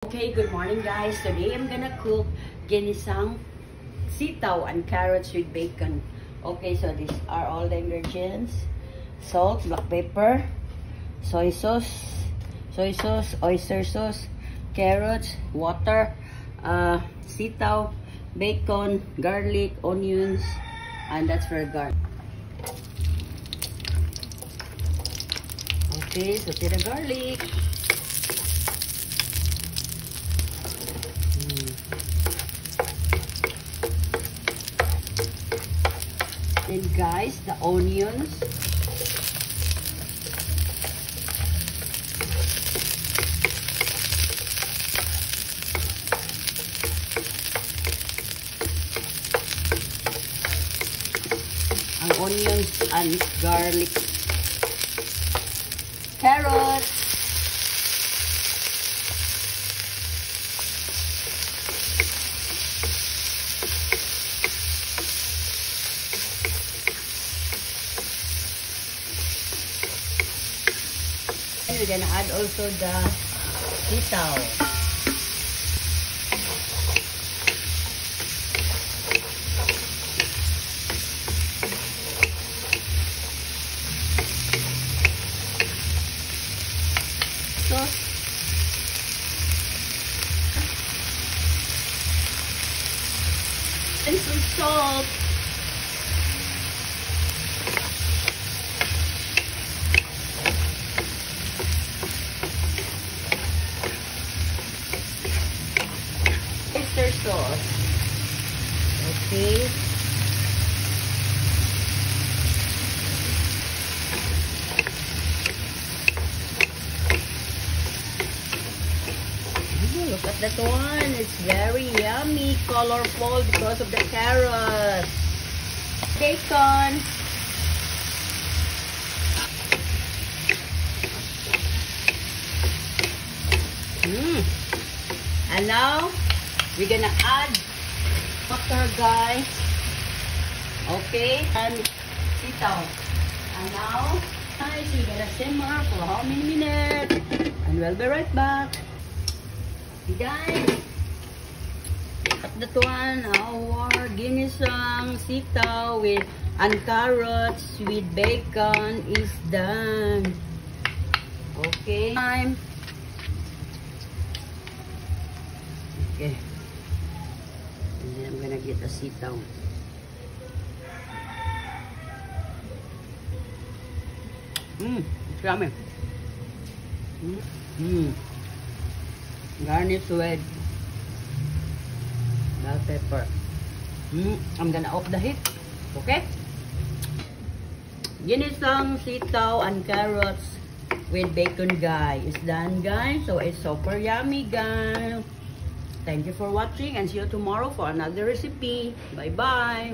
Okay, good morning guys. Today I'm gonna cook ginisang sitaw and carrots with bacon. Okay, so these are all the ingredients. Salt, black pepper, soy sauce, oyster sauce, carrots, water, sitaw, bacon, garlic, onions, and that's for garlic. Okay, so the garlic. Then guys, the onions. Ang onions and garlic. Carrots. We're gonna add also the sitaw. Sauce. And some salt. Oyster sauce. Okay. Look at that one. It's very yummy, colorful because of the carrots. Bacon. And now we're gonna add butter, guys. Okay, and sitaw. And now, guys, we're gonna simmer for how many minutes? And we'll be right back. Okay, guys, at that one, our ginisang sitaw with and carrots with bacon is done. Okay, time. Okay. And then I'm gonna get a sitaw. It's yummy. Garnish with bell pepper. I'm gonna off the heat. Okay? Ginisang sitaw and carrots with bacon, guys. It's done, guys. So it's super yummy, guys. Thank you for watching and see you tomorrow for another recipe. Bye-bye.